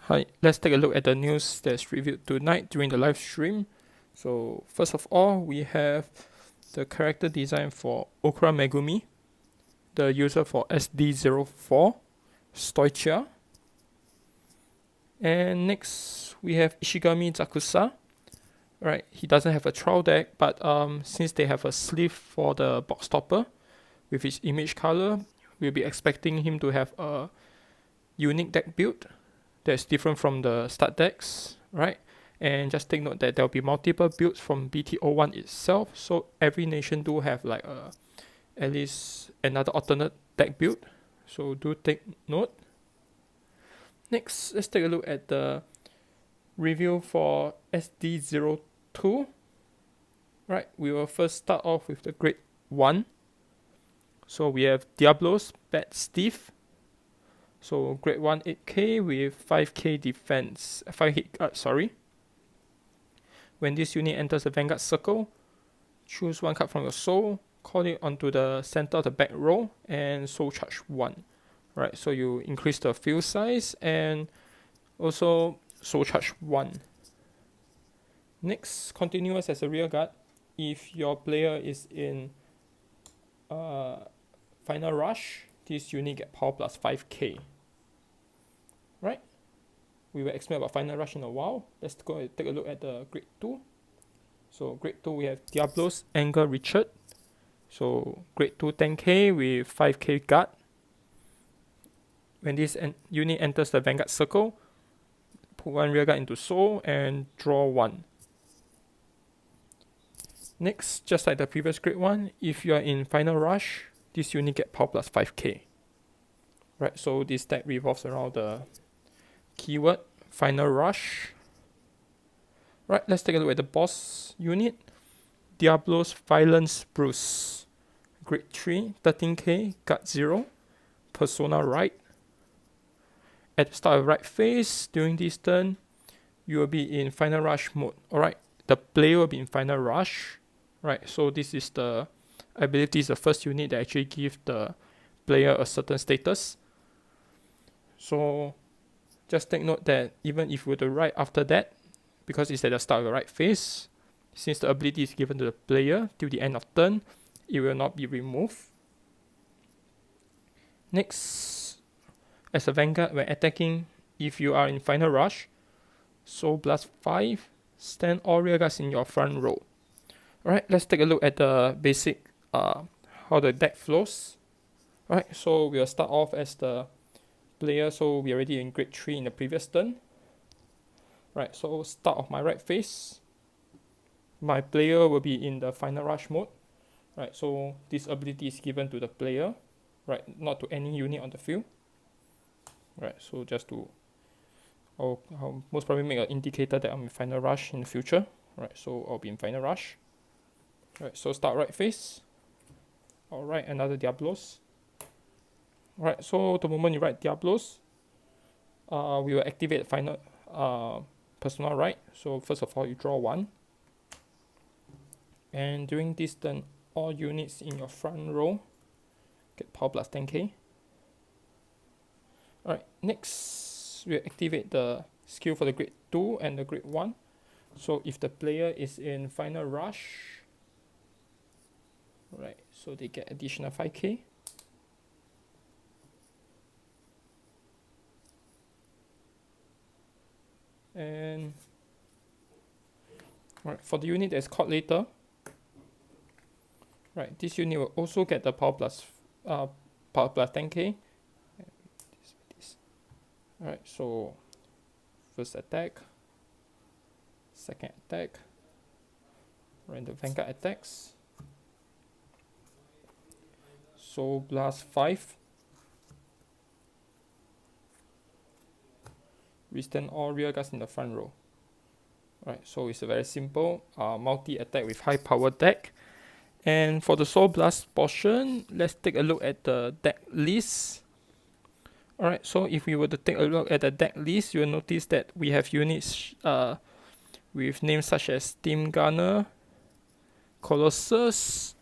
Hi, let's take a look at the news that's revealed tonight during the live stream. So first of all, we have the character design for Okra Megumi, the user for SD04, Stoichia. And next, we have Ishigami Zakusa. Right, he doesn't have a trial deck, but since they have a sleeve for the box topper with his image color, we'll be expecting him to have a unique deck build that's different from the start decks, right? And just take note that there'll be multiple builds from BT01 itself, so every nation do have like at least another alternate deck build. So do take note. Next, let's take a look at the review for SD02. Right, we will first start off with the grade 1. So we have Diablos, Bad Steve. So grade 1 8k with 5k defense, 5 hit guard, sorry. When this unit enters the Vanguard circle, choose one card from your soul, call it onto the center of the back row, and soul charge 1. Right, so you increase the field size and also soul charge 1. Next, continuous as a rear guard. If your player is in Final Rush, this unit get power plus 5k. Right? We will explain about Final Rush in a while. Let's go and take a look at the grade 2. So grade 2 we have Diablos Anger Richard. So grade 2 10k with 5k guard. When this unit enters the Vanguard circle, put one rear guard into soul and draw 1. Next, just like the previous grade 1, if you are in Final Rush, this unit get power plus 5k. Right, so this deck revolves around the keyword Final Rush. Right, let's take a look at the boss unit. Diablos Violence Bruce. Grade 3, 13k, guard 0. Persona right. At the start of right phase, during this turn, you will be in Final Rush mode. Alright, the player will be in Final Rush. Right, so this is the, I believe this is the first unit that actually gives the player a certain status. So just take note that even if you were to write after that, because it's at the start of the right phase, since the ability is given to the player till the end of turn, it will not be removed. Next, as a Vanguard, when attacking, if you are in Final Rush, Soul Blast 5, stand all rear guards in your front row. Alright, let's take a look at the basic, how the deck flows. Alright, so we'll start off as the player, so we're already in grade 3 in the previous turn. Right, so start of my right phase, my player will be in the Final Rush mode. Right, so this ability is given to the player, right, not to any unit on the field. Right, so just to, I'll most probably make an indicator that I'm in Final Rush in the future. Right, so I'll be in Final Rush. Right, so start right phase. Alright, another Diablos. Right, so the moment you write Diablos, we will activate final Persona right. So first of all, you draw 1. And during this turn, all units in your front row get power plus 10k. Alright, next we'll activate the skill for the grade 2 and the grade 1. So if the player is in Final Rush, right, so they get additional 5k. And right, for the unit that's caught later, right, this unit will also get the power plus 10k. Alright, so first attack, second attack, random Vanguard attacks. So blast 5. We stand all rear guards in the front row. Right, so it's a very simple multi-attack with high power deck. And for the Soul Blast portion, let's take a look at the deck list. Alright, so if we were to take a look at the deck list, you'll notice that we have units with names such as Steam Gunner, Colossus,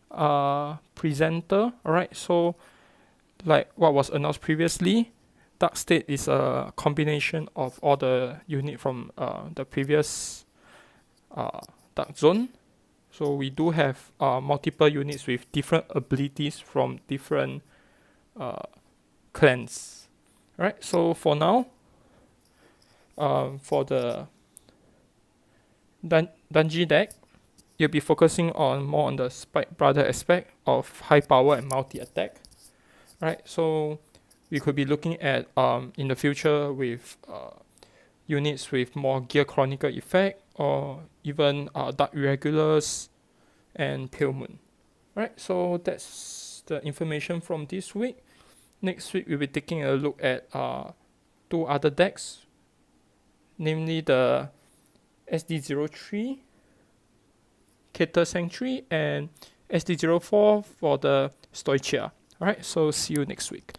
Presenter. Alright, so like what was announced previously, Dark State is a combination of all the unit from the previous Dark Zone. So we do have multiple units with different abilities from different clans. Alright, so for now, for the Dungeon deck, you'll be focusing more on the Spike Brother aspect of high power and multi attack. Right, so we could be looking at in the future with units with more Gear Chronicle effect, or even Dark Irregulars and Pale Moon. Right, so that's the information from this week. Next week we'll be taking a look at two other decks, namely the SD03 Cater Sanctuary and SD04 for the Stoichia. Alright, so see you next week.